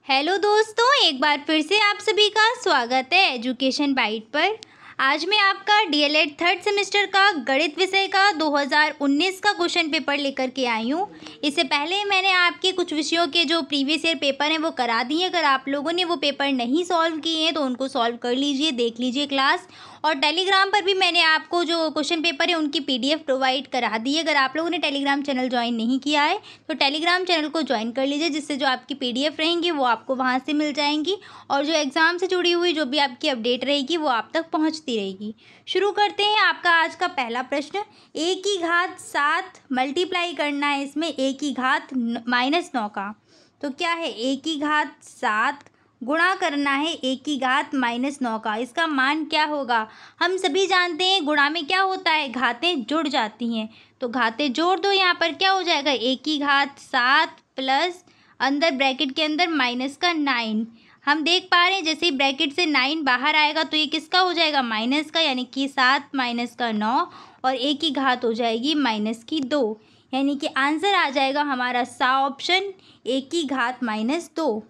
Hello दोस्तों, एक बार फिर से आप सभी का स्वागत है एजुकेशन बाइट पर। आज मैं आपका डीएलएड थर्ड सेमेस्टर का गणित विषय का 2019 का क्वेश्चन पेपर लेकर के आई हूँ। इससे पहले मैंने आपके कुछ विषयों के जो प्रीवियस ईयर पेपर हैं वो करा दिए। अगर आप लोगों ने वो पेपर नहीं सॉल्व किए हैं तो उनको सॉल्व कर लीजिए, देख लीजिए क्लास। और टेलीग्राम पर भी मैंने आपको जो क्वेश्चन पेपर है उनकी पीडीएफ प्रोवाइड करा दी है। अगर आप लोगों ने टेलीग्राम चैनल ज्वाइन नहीं किया है तो टेलीग्राम चैनल को ज्वाइन कर लीजिए, जिससे जो आपकी पीडीएफ रहेंगी वो आपको वहाँ से मिल जाएंगी और जो एग्ज़ाम से जुड़ी हुई जो भी आपकी अपडेट रहेगी वो आप तक पहुँचती रहेगी। शुरू करते हैं। आपका आज का पहला प्रश्न, a की घात 7 मल्टीप्लाई करना है इसमें a की घात -9 का। तो क्या है, a की घात 7 गुणा करना है a की घात -9 का। इसका मान क्या होगा? हम सभी जानते हैं गुणा में क्या होता है, घातें जुड़ जाती हैं। तो घातें जोड़ दो, यहाँ पर क्या हो जाएगा, a की घात 7 प्लस अंदर ब्रैकेट के अंदर माइनस का 9। हम देख पा रहे हैं जैसे ही ब्रैकेट से 9 बाहर आएगा तो ये किसका हो जाएगा, माइनस का, यानी कि 7 माइनस का 9 और a की घात हो जाएगी -2, यानी कि आंसर आ जाएगा हमारा सा ऑप्शन a की घात -2।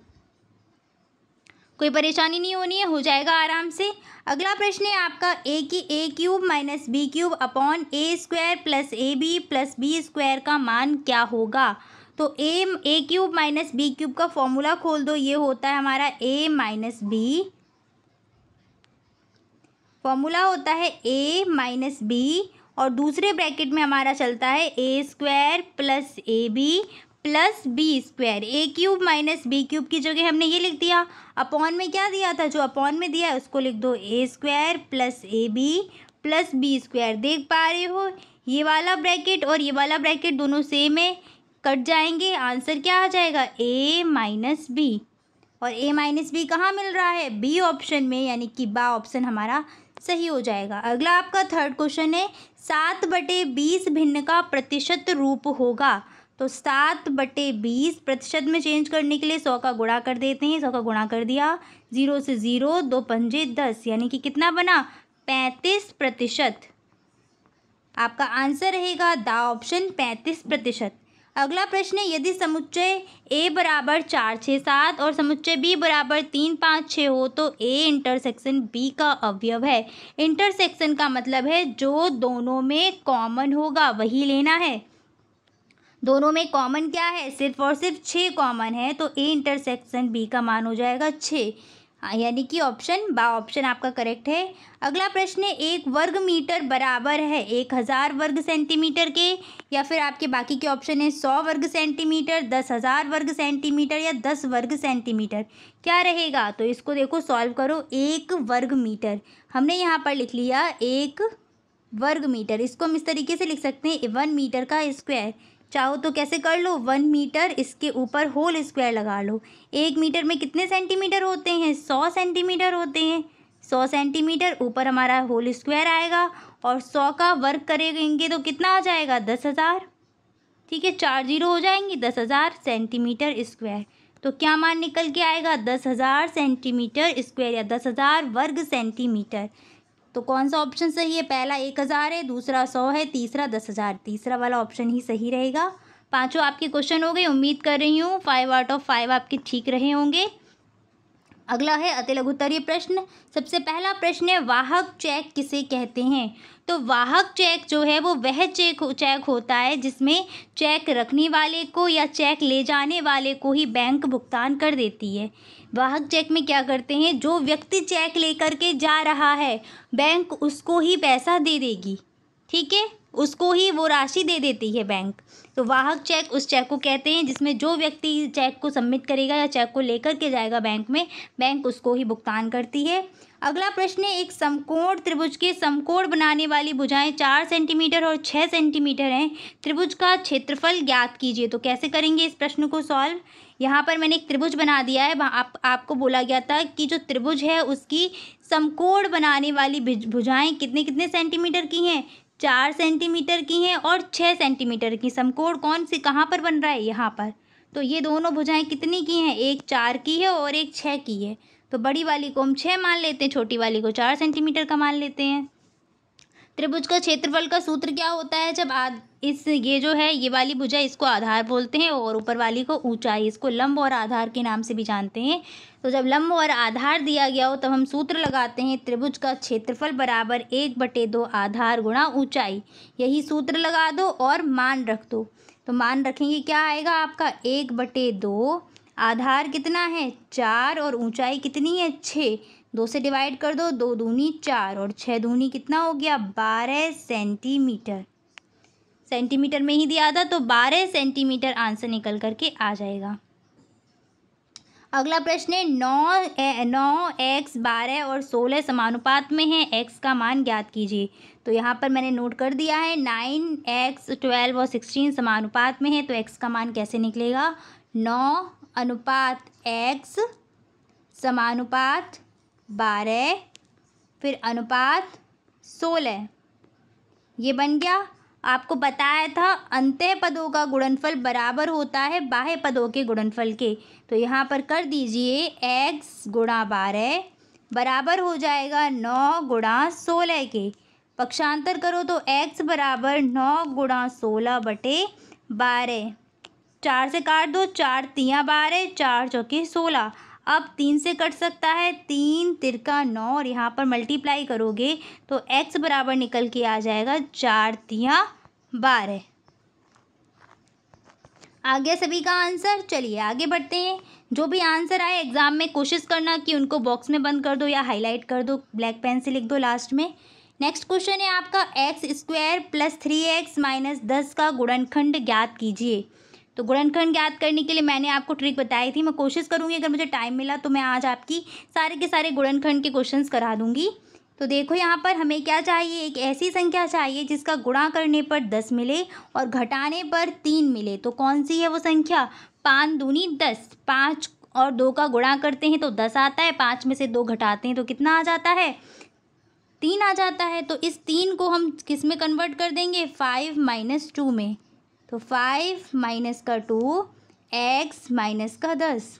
कोई परेशानी नहीं होनी है, हो जाएगा आराम से। अगला प्रश्न है आपका, a³ - b³ upon a² plus ab plus b² का मान क्या होगा? तो a³ - b³ का फॉर्मूला खोल दो, ये होता है हमारा a - b। फॉर्मूला होता है a - b और दूसरे ब्रैकेट में हमारा चलता है a² plus ab plus b²। a³ - b³ की जगह हमने ये लिख दिया, अपॉन में क्या दिया था, जो अपॉन में दिया है उसको लिख दो a² plus ab plus b²। देख पा रहे हो, ये वाला ब्रैकेट और ये वाला ब्रैकेट दोनों सेम है, कट जाएंगे। आंसर क्या आ जाएगा, a - b। और a - b कहाँ मिल रहा है, बी ऑप्शन में, यानी कि बा ऑप्शन हमारा सही हो जाएगा। अगला आपका थर्ड क्वेश्चन है, 7/20 भिन्न का प्रतिशत रूप होगा। तो 7/20 प्रतिशत में चेंज करने के लिए 100 का गुणा कर देते हैं। 100 का गुणा कर दिया, 0 से 0, 2 पंजे 10, यानी कि कितना बना, 35%। आपका आंसर रहेगा दा ऑप्शन 35%। अगला प्रश्न है, यदि समुच्चय a बराबर 4 6 7 और समुच्चय b बराबर 3 5 6 हो तो a इंटरसेक्शन b का अवयव है। इंटरसेक्शन का मतलब है जो दोनों में कॉमन होगा वही लेना है। दोनों में कॉमन क्या है, सिर्फ और सिर्फ 6 कॉमन है, तो a इंटरसेक्शन b का मान हो जाएगा 6, यानी कि ऑप्शन बा ऑप्शन आपका करेक्ट है। अगला प्रश्न है, 1 वर्ग मीटर बराबर है 1000 वर्ग सेंटीमीटर के, या फिर आपके बाकी के ऑप्शन है 100 वर्ग सेंटीमीटर, 10,000 वर्ग सेंटीमीटर या 10 वर्ग सेंटीमीटर। क्या रहेगा, तो इसको देखो सॉल्व करो। 1 वर्ग मीटर हमने यहाँ पर लिख लिया, 1 वर्ग मीटर, इसको हम इस तरीके से लिख सकते हैं 1 मीटर का स्क्वायर। चाहो तो कैसे कर लो, 1 मीटर इसके ऊपर होल स्क्वायर लगा लो। 1 मीटर में कितने सेंटीमीटर होते हैं, 100 सेंटीमीटर होते हैं। 100 सेंटीमीटर ऊपर हमारा होल स्क्वायर आएगा और 100 का वर्ग करेंगे तो कितना आ जाएगा, 10,000। ठीक है, 4 जीरो हो जाएंगी, 10,000 सेंटीमीटर स्क्वायर। तो क्या मान निकल के आएगा, 10,000 सेंटीमीटर स्क्वायर या 10,000 वर्ग सेंटीमीटर। तो कौन सा ऑप्शन सही है, पहला 1000 है, दूसरा 100 है, तीसरा 10,000। तीसरा वाला ऑप्शन ही सही रहेगा। पांचों आपके क्वेश्चन हो गए, उम्मीद कर रही हूँ 5 आउट ऑफ 5 आपके ठीक रहे होंगे। अगला है अति लघुत्तरीय प्रश्न। सबसे पहला प्रश्न है, वाहक चेक किसे कहते हैं? तो वाहक चेक जो है वो वह चेक होता है जिसमें चेक रखने वाले को या चेक ले जाने वाले को ही बैंक भुगतान कर देती है। वाहक चेक में क्या करते हैं, जो व्यक्ति चेक लेकर के जा रहा है बैंक उसको ही पैसा दे देगी, ठीक है, उसको ही वो राशि दे देती है बैंक। तो वाहक चेक उस चेक को कहते हैं जिसमें जो व्यक्ति चेक को सबमिट करेगा या चेक को लेकर के जाएगा बैंक में, बैंक उसको ही भुगतान करती है। अगला प्रश्न है, एक समकोण त्रिभुज के समकोण बनाने वाली भुजाएं 4 सेंटीमीटर और 6 सेंटीमीटर हैं। त्रिभुज का क्षेत्रफल ज्ञात कीजिए। तो कैसे करेंगे इस प्रश्न को सॉल्व, यहाँ पर मैंने एक त्रिभुज बना दिया है। आपको बोला गया था कि जो त्रिभुज है उसकी समकोण बनाने वाली भुजाएं कितने कितने सेंटीमीटर की हैं, 4 सेंटीमीटर की हैं और 6 सेंटीमीटर की। समकोण कौन सी कहाँ पर बन रहा है, यहाँ पर। तो ये दोनों भुजाएं कितनी की हैं, एक 4 की है और एक 6 की है। तो बड़ी वाली को हम 6 मान लेते हैं, छोटी वाली को 4 सेंटीमीटर का मान लेते हैं। त्रिभुज का क्षेत्रफल का सूत्र क्या होता है? जब ये जो है ये वाली भुजा, इसको आधार बोलते हैं और ऊपर वाली को ऊंचाई, इसको लंब और आधार के नाम से भी जानते हैं। तो जब लंब और आधार दिया गया हो तब हम सूत्र लगाते हैं त्रिभुज का क्षेत्रफल बराबर 1/2 आधार गुणा ऊंचाई। यही सूत्र लगा दो और मान रख दो। तो मान रखेंगे, क्या आएगा आपका 1/2, आधार कितना है 4 और ऊंचाई कितनी है 6। 2 से डिवाइड कर दो, 2 दूनी 4 और 6 दूनी कितना हो गया 12 सेंटीमीटर। सेंटीमीटर में ही दिया था तो 12 सेंटीमीटर आंसर निकल करके आ जाएगा। अगला प्रश्न है 9x 12 और 16 समानुपात में है, x का मान ज्ञात कीजिए। तो यहाँ पर मैंने नोट कर दिया है 9x 12 और 16 समानुपात में है, तो x का मान कैसे निकलेगा 9:x समानुपात 12 फिर अनुपात 16, ये बन गया। आपको बताया था अंतः पदों का गुणनफल बराबर होता है बाह्य पदों के गुणनफल के। तो यहाँ पर कर दीजिए x गुणा 12 बराबर हो जाएगा 9 गुणा 16 के। पक्षांतर करो तो x बराबर 9 गुणा 16/12। 4 से काट दो, 4 तियाँ 12, 4 चौके 16। अब 3 से कट सकता है, 3 तिरका 9 और यहाँ पर मल्टीप्लाई करोगे तो x बराबर निकल के आ जाएगा 4 तियाँ 12। आ गया सभी का आंसर। चलिए आगे बढ़ते हैं। जो भी आंसर आए एग्जाम में कोशिश करना कि उनको बॉक्स में बंद कर दो या हाईलाइट कर दो, ब्लैक पेन से लिख दो लास्ट में। नेक्स्ट क्वेश्चन है आपका x² + 3x - 10 का गुणनखंड ज्ञात कीजिए। तो गुणनखंड ज्ञात करने के लिए मैंने आपको ट्रिक बताई थी। मैं कोशिश करूँगी अगर मुझे टाइम मिला तो मैं आज आपकी सारे के सारे गुणनखंड के क्वेश्चंस करा दूँगी। तो देखो यहाँ पर हमें क्या चाहिए, एक ऐसी संख्या चाहिए जिसका गुणा करने पर 10 मिले और घटाने पर 3 मिले। तो कौन सी है वो संख्या, 5 दूनी 10। 5 और 2 का गुणा करते हैं तो 10 आता है, 5 में से 2 घटाते हैं तो कितना आ जाता है 3 आ जाता है। तो इस 3 को हम किस में कन्वर्ट कर देंगे 5 - 2 में। तो 5 - 2 x - 10,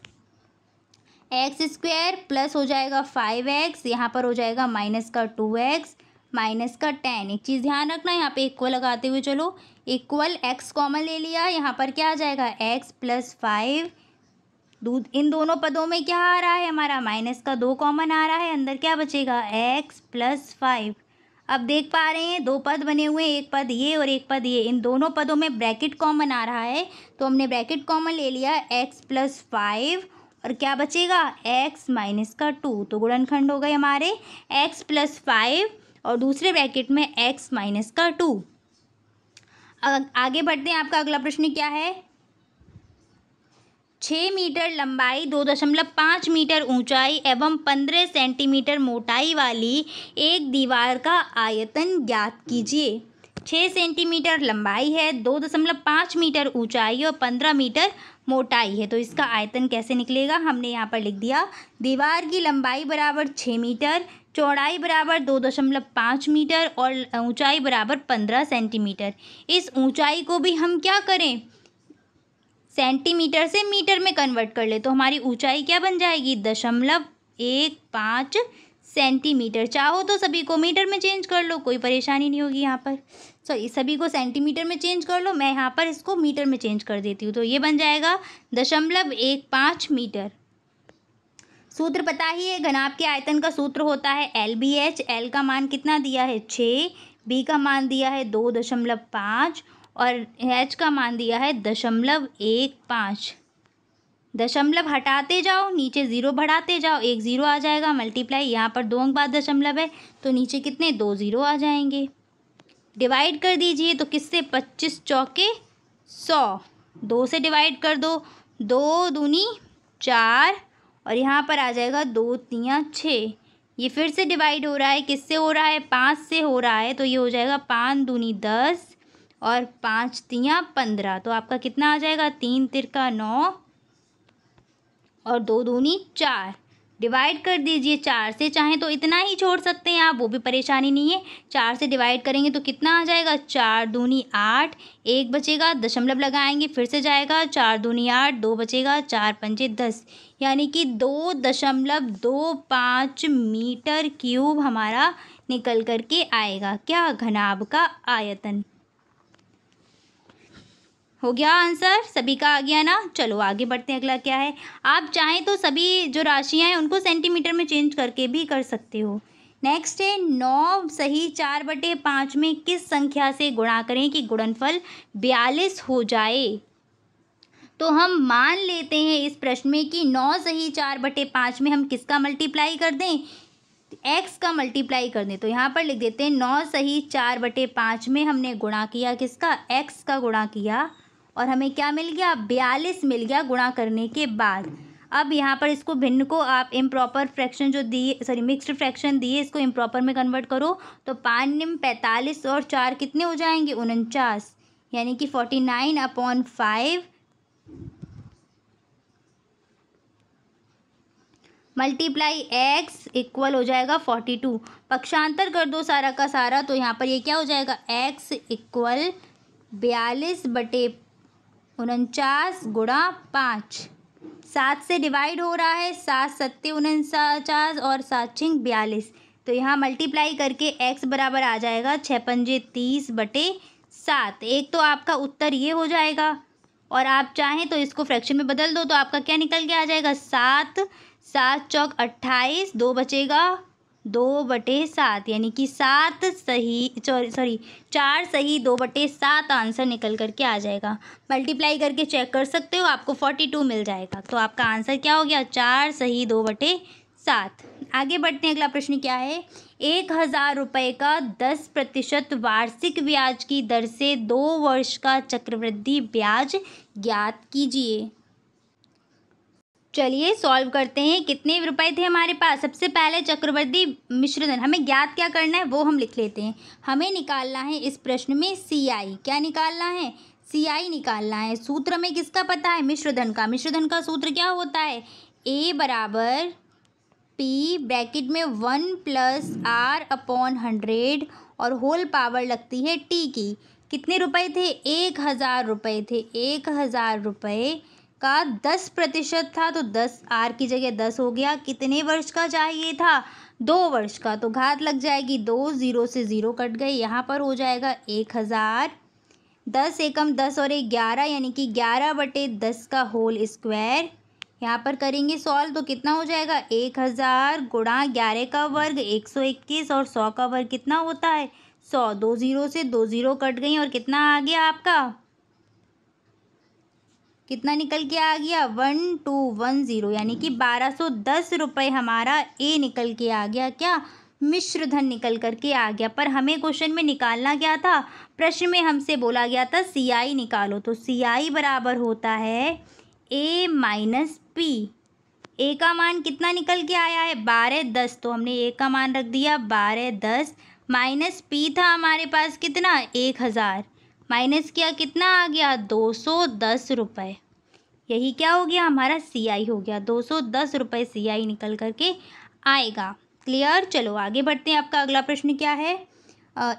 x² प्लस हो जाएगा 5x, यहाँ पर हो जाएगा -2x -10। एक चीज़ ध्यान रखना, यहाँ पे इक्वल लगाते हुए चलो, इक्वल x कॉमन ले लिया, यहाँ पर क्या आ जाएगा x + 5। इन दोनों पदों में क्या आ रहा है हमारा -2 कॉमन आ रहा है, अंदर क्या बचेगा x + 5। अब देख पा रहे हैं 2 पद बने हुए, एक पद ये और एक पद ये, इन दोनों पदों में ब्रैकेट कॉमन आ रहा है तो हमने ब्रैकेट कॉमन ले लिया x + 5 और क्या बचेगा x - 2। तो गुणनखंड हो गए हमारे x + 5 और दूसरे ब्रैकेट में x - 2। आगे बढ़ते हैं। आपका अगला प्रश्न क्या है, 6 मीटर लंबाई 2.5 मीटर ऊंचाई एवं 15 सेंटीमीटर मोटाई वाली एक दीवार का आयतन ज्ञात कीजिए। 6 सेंटीमीटर लंबाई है, 2.5 मीटर ऊंचाई और 15 मीटर मोटाई है। तो इसका आयतन कैसे निकलेगा, हमने यहाँ पर लिख दिया दीवार की लंबाई बराबर 6 मीटर, चौड़ाई बराबर 2.5 मीटर और ऊंचाई बराबर 15 सेंटीमीटर। इस ऊंचाई को भी हम क्या करें, सेंटीमीटर से मीटर में कन्वर्ट कर ले तो हमारी ऊंचाई क्या बन जाएगी 0.15 सेंटीमीटर। चाहो तो सभी को मीटर में चेंज कर लो, कोई परेशानी नहीं होगी यहाँ पर। सॉरी, सभी को सेंटीमीटर में चेंज कर लो, मैं यहाँ पर इसको मीटर में चेंज कर देती हूँ। तो ये बन जाएगा 0.15 मीटर। सूत्र पता ही है, घनाभ के आयतन का सूत्र होता है LBH। L का मान कितना दिया है 6, B का मान दिया है 2.5 और H का मान दिया है 0.15। दशमलव हटाते जाओ, नीचे 0 बढ़ाते जाओ, एक 0 आ जाएगा, मल्टीप्लाई, यहाँ पर 2 अंक बाद दशमलव है तो नीचे कितने 2 0 आ जाएंगे। डिवाइड कर दीजिए तो किससे 25 चौके 100, 2 से डिवाइड कर दो, 2 दूनी 4 और यहाँ पर आ जाएगा 2 तियाँ 6। ये फिर से डिवाइड हो रहा है, किससे हो रहा है 5 से हो रहा है, तो ये हो जाएगा 5 दूनी 10 और 5 तियाँ 15। तो आपका कितना आ जाएगा 3 तिरका 9 और 2 दूनी 4। डिवाइड कर दीजिए 4 से, चाहें तो इतना ही छोड़ सकते हैं आप, वो भी परेशानी नहीं है। 4 से डिवाइड करेंगे तो कितना आ जाएगा 4 दूनी 8, एक बचेगा, दशमलव लगाएंगे फिर से जाएगा, 4 दूनी 8, 2 बचेगा, 4 पंजे 10, यानी कि 2.25 मीटर क्यूब हमारा निकल करके आएगा। क्या? घनाभ का आयतन। हो गया आंसर, सभी का आ गया ना। चलो आगे बढ़ते हैं, अगला क्या है। आप चाहें तो सभी जो राशियां हैं उनको सेंटीमीटर में चेंज करके भी कर सकते हो। नेक्स्ट है 9 सही 4/5 में किस संख्या से गुणा करें कि गुणनफल 42 हो जाए। तो हम मान लेते हैं इस प्रश्न में कि 9 सही 4/5 में हम किसका मल्टीप्लाई कर दें, x का मल्टीप्लाई कर दें। तो यहाँ पर लिख देते हैं 9 सही 4/5 में हमने गुणा किया किसका, x का गुणा किया, और हमें क्या मिल गया, 42 मिल गया गुणा करने के बाद। अब यहाँ पर इसको भिन्न को आप इम्प्रॉपर फ्रैक्शन जो दिए, सॉरी मिक्स्ड फ्रैक्शन दिए, इसको इम्प्रॉपर में कन्वर्ट करो तो 5 निम 45 और 4 कितने हो जाएंगे, 49, यानी कि 49/5 मल्टीप्लाई x इक्वल हो जाएगा 42। पक्षांतर कर दो सारा का सारा, तो यहाँ पर ये क्या हो जाएगा, x इक्वल 42/49 गुणा 5। 7 से डिवाइड हो रहा है, 7 सत्ते 49 और 7 छिंग 42। तो यहाँ मल्टीप्लाई करके x बराबर आ जाएगा 6 पंजे 30/7। एक तो आपका उत्तर ये हो जाएगा, और आप चाहें तो इसको फ्रैक्शन में बदल दो तो आपका क्या निकल के आ जाएगा, 7 7 चौक 28, 2 बचेगा 2/7, यानी कि 7 सही, सॉरी 4 सही 2/7 आंसर निकल करके आ जाएगा। मल्टीप्लाई करके चेक कर सकते हो, आपको 42 मिल जाएगा। तो आपका आंसर क्या हो गया, 4 सही 2/7। आगे बढ़ते हैं, अगला प्रश्न क्या है। 1000 रुपये का 10% वार्षिक ब्याज की दर से 2 वर्ष का चक्रवृद्धि ब्याज ज्ञात कीजिए। चलिए सॉल्व करते हैं। कितने रुपए थे हमारे पास, सबसे पहले चक्रवृद्धि मिश्रधन हमें ज्ञात क्या करना है वो हम लिख लेते हैं। हमें निकालना है इस प्रश्न में CI, क्या निकालना है, CI निकालना है। सूत्र हमें किसका पता है, मिश्रधन का। मिश्रधन का सूत्र क्या होता है, A बराबर P ब्रैकेट में 1 + R/100 और होल पावर लगती है T की। कितने रुपए थे, 1000 रुपये थे। 1000 रुपये का 10% था, तो 10 R की जगह 10 हो गया। कितने वर्ष का चाहिए था, 2 वर्ष का, तो घात लग जाएगी 2, 0 से 0 कट गए, यहाँ पर हो जाएगा 1000। 10 एकम 10 और 1 11, यानी कि 11/10 का होल स्क्वायर। यहाँ पर करेंगे सॉल्व तो कितना हो जाएगा, 1000 गुणा 11 का वर्ग 121 और 100 का वर्ग कितना होता है 100। 2 0 से 2 0 कट गई और कितना आ गया आपका, कितना निकल के आ गया, 1210, यानी कि 1210 रुपये हमारा A निकल के आ गया। क्या, मिश्रधन निकल करके आ गया। पर हमें क्वेश्चन में निकालना क्या था, प्रश्न में हमसे बोला गया था CI निकालो। तो CI बराबर होता है A - P। A का मान कितना निकल के आया है, 1210, तो हमने A का मान रख दिया 1210, माइनस P था हमारे पास कितना, 1000, माइनस किया कितना आ गया, 210 रुपये। यही क्या हो गया, हमारा CI हो गया, 210 रुपये CI निकल करके आएगा। क्लियर। चलो आगे बढ़ते हैं। आपका अगला प्रश्न क्या है।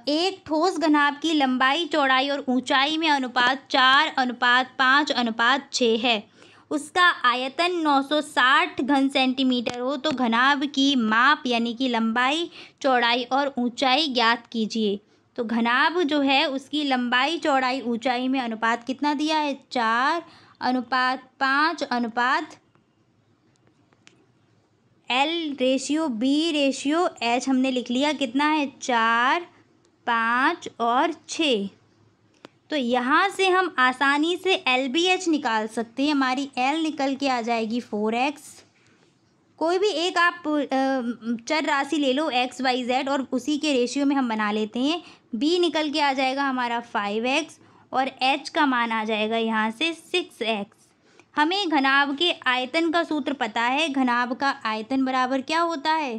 एक ठोस घनाभ की लंबाई, चौड़ाई और ऊंचाई में अनुपात 4:5:6 है। उसका आयतन 960 घन सेंटीमीटर हो तो घनाभ की माप यानी कि लंबाई, चौड़ाई और ऊंचाई ज्ञात कीजिए। तो घनाभ जो है उसकी लंबाई, चौड़ाई, ऊंचाई में अनुपात कितना दिया है, 4:5:L B H हमने लिख लिया, कितना है 4, 5 और 6। तो यहाँ से हम आसानी से LBH निकाल सकते हैं। हमारी L निकल के आ जाएगी 4x। कोई भी एक आप चर राशि ले लो x, y, z और उसी के रेशियो में हम बना लेते हैं। B निकल के आ जाएगा हमारा 5x और H का मान आ जाएगा यहाँ से 6x। हमें घनाभ के आयतन का सूत्र पता है। घनाभ का आयतन बराबर क्या होता है,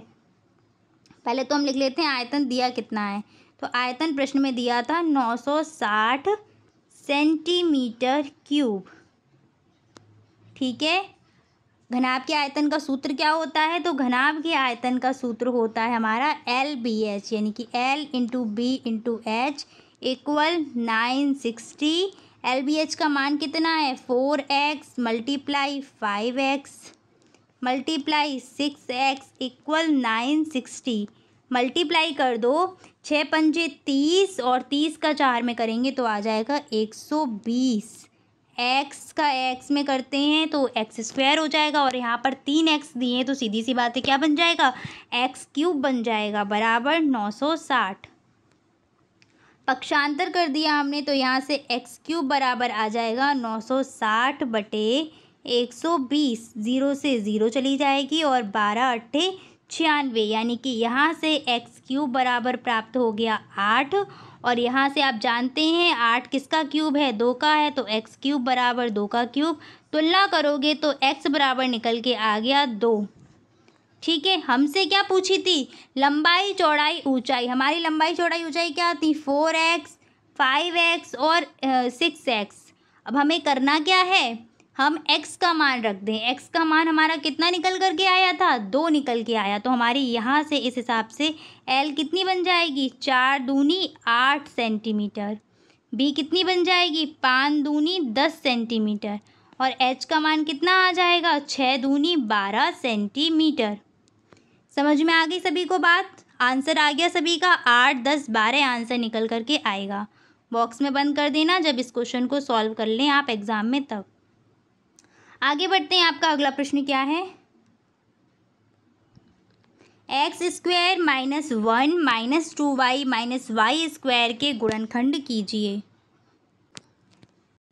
पहले तो हम लिख लेते हैं आयतन दिया कितना है। तो आयतन प्रश्न में दिया था 960 सेंटीमीटर क्यूब। ठीक है। घनाभ के आयतन का सूत्र क्या होता है, तो घनाभ के आयतन का सूत्र होता है हमारा LBH, यानी कि L × B × H equal 960। LBH का मान कितना है, 4x multiply 5x multiply 6x equal 960। Multiply कर दो, 6 पंजे 30 और 30 का 4 में करेंगे तो आ जाएगा 120। एक्स का एक्स में करते हैं तो एक्स स्क्वायर हो जाएगा और यहाँ पर 3x दिए हैं तो सीधी सी बात है क्या बन जाएगा, एक्स क्यूब बन जाएगा बराबर 960। पक्षांतर कर दिया हमने तो यहाँ से एक्स क्यूब बराबर आ जाएगा 960 बटे 120, 0 से 0 चली जाएगी और 12 अट्ठे 96, यानी कि यहाँ से एक्स क्यूब बराबर प्राप्त हो गया 8। और यहाँ से आप जानते हैं 8 किसका क्यूब है, 2 का है, तो एक्स क्यूब बराबर 2 का क्यूब। तुलना करोगे तो एक्स बराबर निकल के आ गया 2। ठीक है, हमसे क्या पूछी थी, लंबाई चौड़ाई ऊंचाई। हमारी लंबाई चौड़ाई ऊंचाई क्या थी, 4x 5x और 6x। अब हमें करना क्या है, हम x का मान रख दें। x का मान हमारा कितना निकल कर के आया था, 2 निकल के आया, तो हमारी यहाँ से इस हिसाब से l कितनी बन जाएगी, 4 दूनी 8 सेंटीमीटर। b कितनी बन जाएगी, 5 दूनी 10 सेंटीमीटर। और h का मान कितना आ जाएगा, 6 दूनी 12 सेंटीमीटर। समझ में आ गई सभी को बात, आंसर आ गया सभी का, 8 10 12 आंसर निकल कर के आएगा। बॉक्स में बंद कर देना जब इस क्वेश्चन को सॉल्व कर लें आप एग्जाम में तब। आगे बढ़ते हैं, आपका अगला प्रश्न क्या है, x square minus 1 minus 2y minus y square के गुणनखंड कीजिए।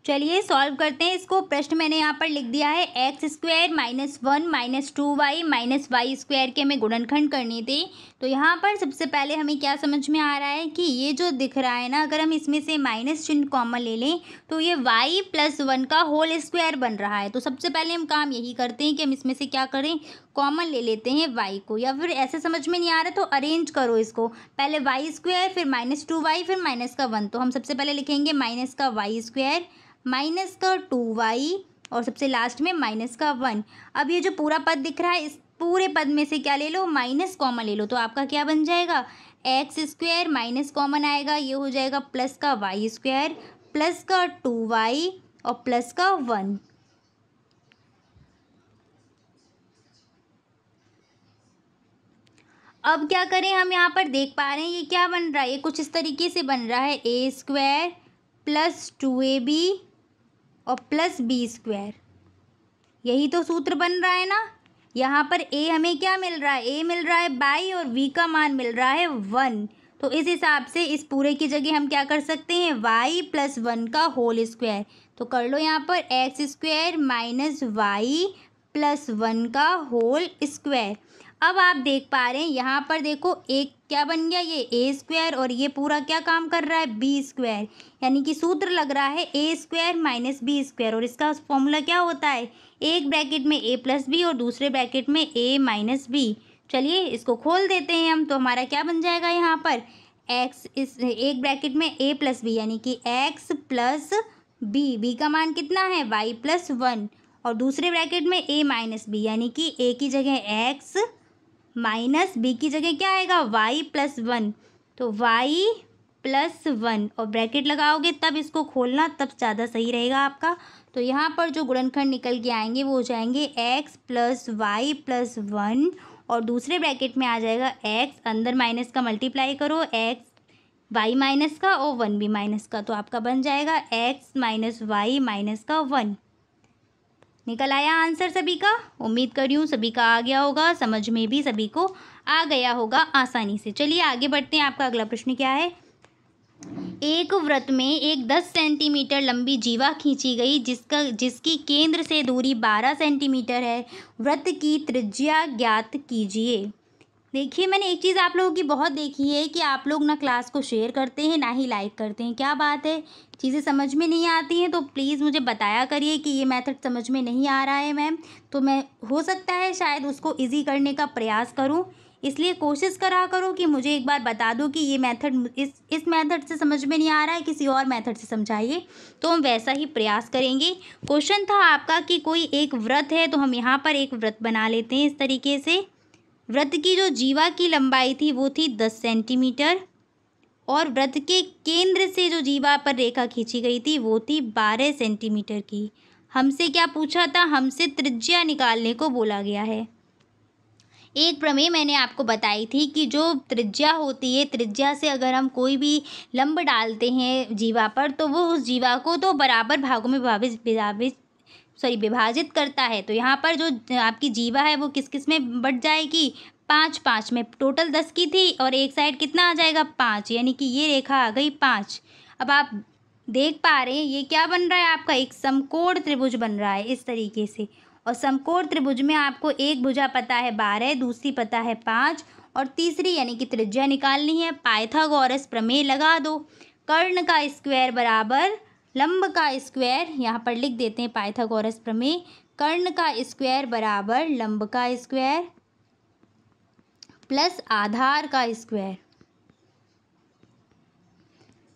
चलिए सॉल्व करते हैं इसको। प्रश्न मैंने यहाँ पर लिख दिया है, x square minus 1 minus 2y minus y square के हमें गुणनखंड करने थे। तो यहाँ पर सबसे पहले हमें क्या समझ में आ रहा है कि ये जो दिख रहा है ना, अगर हम इसमें से माइनस चिन्ह कॉमन ले लें तो ये y प्लस 1 का होल स्क्वायर बन रहा है। तो सबसे पहले हम काम यही करते हैं कि हम इसमें से क्या करें, कॉमन ले लेते हैं y को, या फिर ऐसे समझ में नहीं आ रहा तो अरेंज करो इसको, पहले वाई स्क्वायर फिर माइनस 2y फिर माइनस का 1। तो हम सबसे पहले लिखेंगे माइनस का वाई स्क्वायर माइनस का 2y और सबसे लास्ट में माइनस का 1। अब ये जो पूरा पद दिख रहा है, इस पूरे पद में से क्या ले लो, माइनस कॉमन ले लो, तो आपका क्या बन जाएगा, एक्स स्क्वायर माइनस कॉमन आएगा, ये हो जाएगा प्लस का वाई स्क्वायर प्लस का 2y और प्लस का 1। अब क्या करें, हम यहाँ पर देख पा रहे हैं ये क्या बन रहा है, ये कुछ इस तरीके से बन रहा है, ए स्क्वायर प्लस 2ab और प्लस बी स्क्वायर। यही तो सूत्र बन रहा है ना। यहाँ पर a हमें क्या मिल रहा है, a मिल रहा है बाई और v का मान मिल रहा है 1। तो इस हिसाब से इस पूरे की जगह हम क्या कर सकते हैं, y प्लस 1 का होल स्क्वायर। तो कर लो यहाँ पर x square minus y plus 1 का होल स्क्वायर। अब आप देख पा रहे हैं यहाँ पर देखो एक क्या बन गया, ये ए स्क्वायर और ये पूरा क्या काम कर रहा है, बी स्क्वायर, यानी कि सूत्र लग रहा है ए स्क्वायर माइनस बी स्क्वायर। और इसका फॉर्मूला क्या होता है, एक ब्रैकेट में ए प्लस बी और दूसरे ब्रैकेट में ए माइनस बी। चलिए इसको खोल देते हैं हम, तो हमारा क्या बन जाएगा यहाँ पर, एक्स इस एक ब्रैकेट में ए प्लस बी यानी कि एक्स प्लस बी, बी का मान कितना है वाई प्लस 1, और दूसरे ब्रैकेट में ए माइनस बी यानी कि ए की जगह एक्स माइनस बी की जगह क्या आएगा, y प्लस 1, तो y प्लस 1 और ब्रैकेट लगाओगे तब इसको खोलना, तब ज़्यादा सही रहेगा आपका। तो यहाँ पर जो गुणनखंड निकल के आएंगे वो हो जाएंगे x प्लस वाई प्लस 1 और दूसरे ब्रैकेट में आ जाएगा x, अंदर माइनस का मल्टीप्लाई करो, x y माइनस का और 1 भी माइनस का, तो आपका बन जाएगा x माइनस वाई माइनस का 1। निकल आया आंसर सभी का। उम्मीद कर रही हूँ सभी का आ गया होगा, समझ में भी सभी को आ गया होगा आसानी से। चलिए आगे बढ़ते हैं, आपका अगला प्रश्न क्या है, एक वृत्त में एक 10 सेंटीमीटर लंबी जीवा खींची गई जिसकी केंद्र से दूरी 12 सेंटीमीटर है, वृत्त की त्रिज्या ज्ञात कीजिए। देखिए मैंने एक चीज़ आप लोगों की बहुत देखी है कि आप लोग ना क्लास को शेयर करते हैं ना ही लाइक करते हैं। क्या बात है, चीज़ें समझ में नहीं आती हैं तो प्लीज़ मुझे बताया करिए कि ये मेथड समझ में नहीं आ रहा है मैम, तो मैं हो सकता है शायद उसको इजी करने का प्रयास करूं। इसलिए कोशिश करा करो कि मुझे एक बार बता दो कि ये मेथड इस मेथड से समझ में नहीं आ रहा है, किसी और मेथड से समझाइए, तो हम वैसा ही प्रयास करेंगे। क्वेश्चन था आपका कि कोई एक वृत्त है, तो हम यहाँ पर एक वृत्त बना लेते हैं इस तरीके से। वृत्त की जो जीवा की लंबाई थी वो थी 10 सेंटीमीटर और वृत्त के केंद्र से जो जीवा पर रेखा खींची गई थी वो थी 12 सेंटीमीटर की। हमसे क्या पूछा था, हमसे त्रिज्या निकालने को बोला गया है। एक प्रमेय मैंने आपको बताई थी कि जो त्रिज्या होती है, त्रिज्या से अगर हम कोई भी लंब डालते हैं जीवा पर, तो वो उस जीवा को तो बराबर भागों में विभाजित करता है। तो यहाँ पर जो आपकी जीवा है वो किस किस में बट जाएगी, 5-5 में। टोटल 10 की थी और एक साइड कितना आ जाएगा, 5, यानी कि ये रेखा आ गई 5। अब आप देख पा रहे हैं ये क्या बन रहा है, आपका एक समकोण त्रिभुज बन रहा है इस तरीके से। और समकोण त्रिभुज में आपको एक भुजा पता है 12, दूसरी पता है 5 और तीसरी यानी कि त्रिज्या निकालनी है। पाइथागोरस प्रमेय लगा दो। कर्ण का स्क्वायर बराबर लंब का स्क्वायर, यहाँ पर लिख देते हैं पाइथागोरस प्रमेय। कर्ण का स्क्वायर बराबर लंब का स्क्वायर प्लस आधार का स्क्वायर।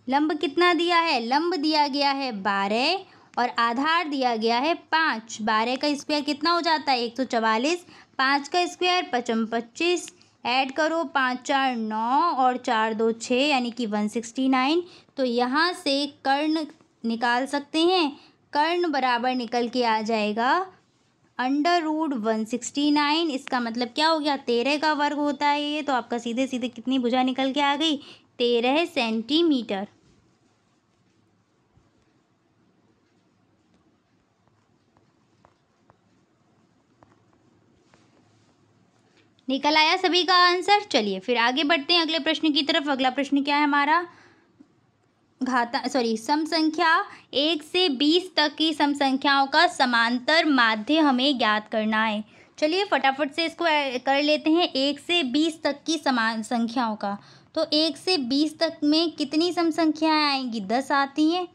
लंब कितना दिया है, लंब दिया गया है 12 और आधार दिया गया है 5। 12 का स्क्वायर कितना हो जाता है, 144। 5 का स्क्वायर 5 25, ऐड करो 5 4 9 और 4 2 6 यानी कि 169। तो यहाँ से कर्ण निकाल सकते हैं। कर्ण बराबर निकल के आ जाएगा √169। इसका मतलब क्या हो गया, 13 का वर्ग होता है ये। तो आपका सीधे सीधे कितनी भुजा निकल के आ गई, 13 सेंटीमीटर। निकल आया सभी का आंसर। चलिए फिर आगे बढ़ते हैं अगले प्रश्न की तरफ। अगला प्रश्न क्या है हमारा, सम संख्या 1 से 20 तक की सम संख्याओं का समांतर माध्य हमें ज्ञात करना है। चलिए फटाफट से इसको कर लेते हैं। 1 से 20 तक की समान संख्याओं का, तो 1 से 20 तक में कितनी सम संख्याएं आएंगी, 10 आती हैं।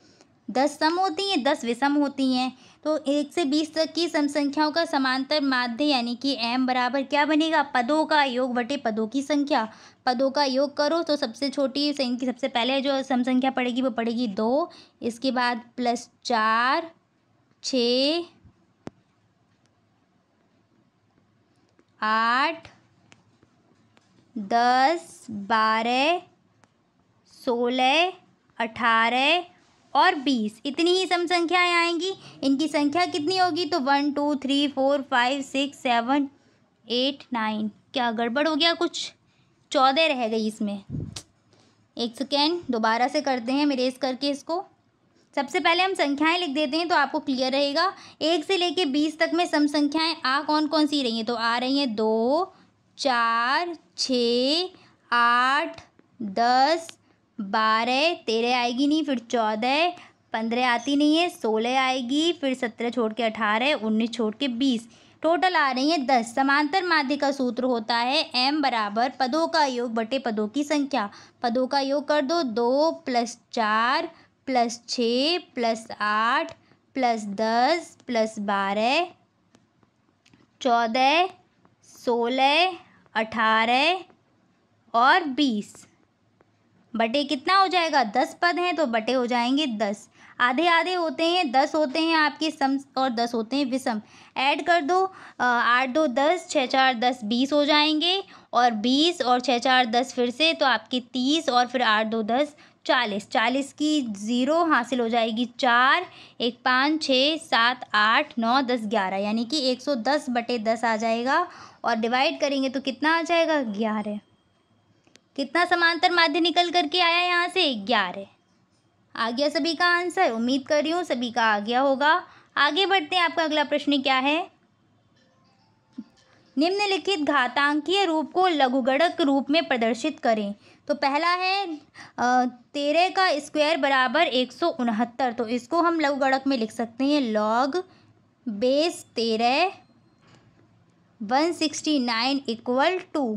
10 सम होती हैं, 10 विषम होती हैं। तो 1 से 20 तक की सम संख्याओं का समांतर माध्य यानी कि m बराबर क्या बनेगा, पदों का योग बटे पदों की संख्या। पदों का योग करो तो सबसे छोटी संख्या, सबसे पहले जो सम संख्या पड़ेगी वो पड़ेगी 2, इसके बाद +4 6 8 10 12 16 18 और 20, इतनी ही सम संख्याएँ आएंगी। इनकी संख्या कितनी होगी, तो 1 2 3 4 5 6 7 8 9। क्या गड़बड़ हो गया, कुछ 14 रह गई इसमें। एक सेकेंड, दोबारा से करते हैं इरेज करके इसको। सबसे पहले हम संख्याएं लिख देते हैं तो आपको क्लियर रहेगा। 1 से लेके 20 तक में सम संख्याएं आ कौन कौन सी रही हैं, तो आ रही हैं 2 4 6 8 10 12 13 आएगी नहीं, फिर 14 15 आती नहीं है, 16 आएगी, फिर 17 छोड़ के 18 19 छोड़ के 20, टोटल आ रही है 10। समांतर माध्य का सूत्र होता है m बराबर पदों का योग बटे पदों की संख्या। पदों का योग कर दो, 2 + 4 + 6 + 8 + 10 + 12 14 16 18 और 20 बटे कितना हो जाएगा, 10 पद हैं तो बटे हो जाएंगे 10। आधे आधे होते हैं, 10 होते हैं आपके सम और 10 होते हैं विषम। ऐड कर दो, 8 2 10 6 4 10 20 हो जाएंगे और 20 और 6 4 10 फिर से, तो आपके 30 और फिर 8 2 10 40। 40 की 0 हासिल हो जाएगी 4 1 5 6 7 8 9 10 11 यानी कि 110 बटे 10 आ जाएगा। और डिवाइड करेंगे तो कितना आ जाएगा, 11। कितना समांतर माध्य निकल करके आया यहाँ से, 11। आ गया सभी का आंसर, उम्मीद कर रही हूँ सभी का आ गया होगा। आगे बढ़ते हैं, आपका अगला प्रश्न क्या है, निम्नलिखित घातांकीय रूप को लघुगणक रूप में प्रदर्शित करें। तो पहला है 13 का स्क्वायर बराबर 169। तो इसको हम लघुगणक में लिख सकते हैं log बेस 13 169 = 2।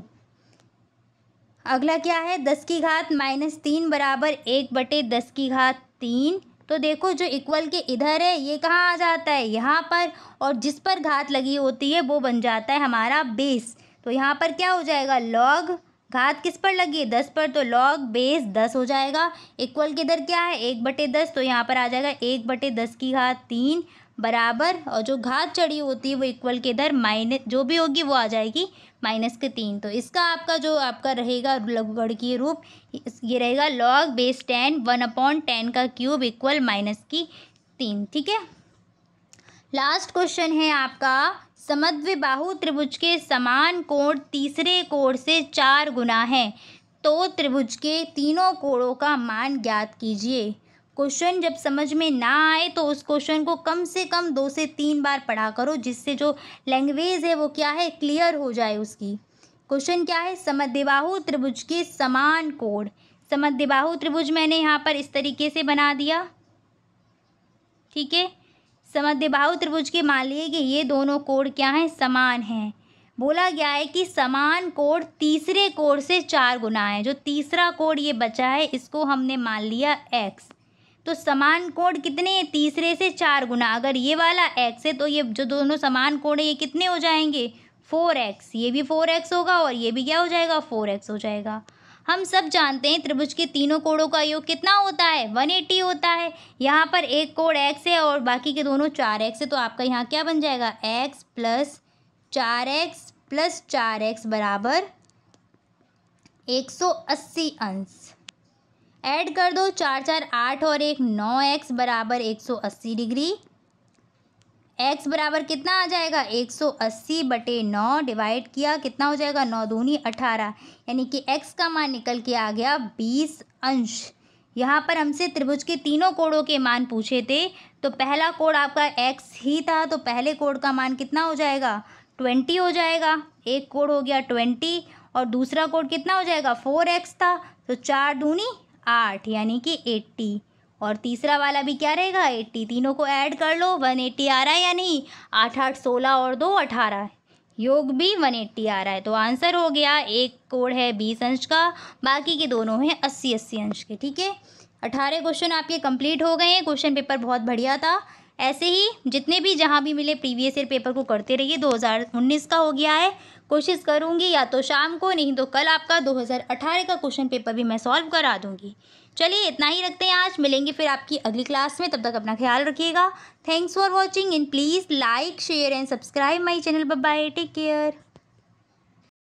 अगला क्या है, 10 की घात -3 बराबर 1/10 की घात 3। तो देखो जो इक्वल के इधर है ये कहाँ आ जाता है, यहाँ पर, और जिस पर घात लगी होती है वो बन जाता है हमारा बेस। तो यहाँ पर क्या हो जाएगा, लॉग घात किस पर लगी है, 10 पर, तो लॉग बेस 10 हो जाएगा। इक्वल के इधर क्या है, 1/10, तो यहाँ पर आ जाएगा 1/10 की घात 3 बराबर, और जो घात चढ़ी होती है वो इक्वल के इधर माइनस जो भी होगी वो आ जाएगी -3। तो इसका आपका जो आपका रहेगा लघुगणकीय रूप ये रहेगा log बेस 10 1/10 का क्यूब इक्वल -3। ठीक है। लास्ट क्वेश्चन है आपका समद्विबाहु त्रिभुज के समान कोण तीसरे कोण से 4 गुना है, तो त्रिभुज के तीनों कोणों का मान ज्ञात कीजिए। क्वेश्चन जब समझ में ना आए तो उस क्वेश्चन को कम से कम 2 से 3 बार पढ़ा करो, जिससे जो लैंग्वेज है वो क्या है, क्लियर हो जाए उसकी। क्वेश्चन क्या है, समद्विबाहु त्रिभुज के समान कोण। समद्विबाहु त्रिभुज मैंने यहाँ पर इस तरीके से बना दिया, ठीक है। समद्विबाहु त्रिभुज के मान लिए कि ये दोनों कोण क्या हैं, समान हैं। बोला गया है कि समान कोण तीसरे कोण से 4 गुना है। जो तीसरा कोण ये बचा है इसको हमने मान लिया x। तो समान कोण कितने हैं, तीसरे से 4 गुना। अगर ये वाला x है तो ये जो दोनों समान कोण है ये कितने हो जाएंगे, 4x। ये भी 4x होगा और ये भी क्या हो जाएगा, 4x हो जाएगा। हम सब जानते हैं त्रिभुज के तीनों कोणों का योग कितना होता है, 180 होता है। यहाँ पर एक कोण x है और बाकी के दोनों 4x है, तो आपका यहाँ क्या बन जाएगा, x plus 4x plus 4x बराबर 180 अंश। ऐड कर दो, 4 4 8 और 1 9x बराबर 180 डिग्री। x बराबर कितना आ जाएगा, 180/9 डिवाइड किया कितना हो जाएगा, 9 दूनी 18, यानी कि x का मान निकल के आ गया 20 अंश। यहाँ पर हमसे त्रिभुज के तीनों कोणों के मान पूछे थे, तो पहला कोण आपका x ही था, तो पहले कोण का मान कितना हो जाएगा, 20 हो जाएगा। एक कोण हो गया 20 और दूसरा कोण कितना हो जाएगा, 4x था, तो 4 दूनी 8 यानी कि 80, और तीसरा वाला भी क्या रहेगा, 80। तीनों को ऐड कर लो, 180 आ रहा है या नहीं, 8 8 16 और 2 18, योग भी 180 आ रहा है। तो आंसर हो गया, एक कोण है 20 अंश का, बाकी के दोनों हैं 80 80 अंश के, ठीक है। 18 क्वेश्चन आपके कंप्लीट हो गए हैं। क्वेश्चन पेपर बहुत बढ़िया था। ऐसे ही जितने भी जहाँ भी मिले प्रीवियस ईयर पेपर को करते रहिए। 2019 का हो गया है, कोशिश करूँगी या तो शाम को, नहीं तो कल आपका 2018 का क्वेश्चन पेपर भी मैं सॉल्व करा दूँगी। चलिए इतना ही रखते हैं आज, मिलेंगे फिर आपकी अगली क्लास में। तब तक अपना ख्याल रखिएगा। Thanks for watching and please like share and subscribe my channel. Bye bye, take care.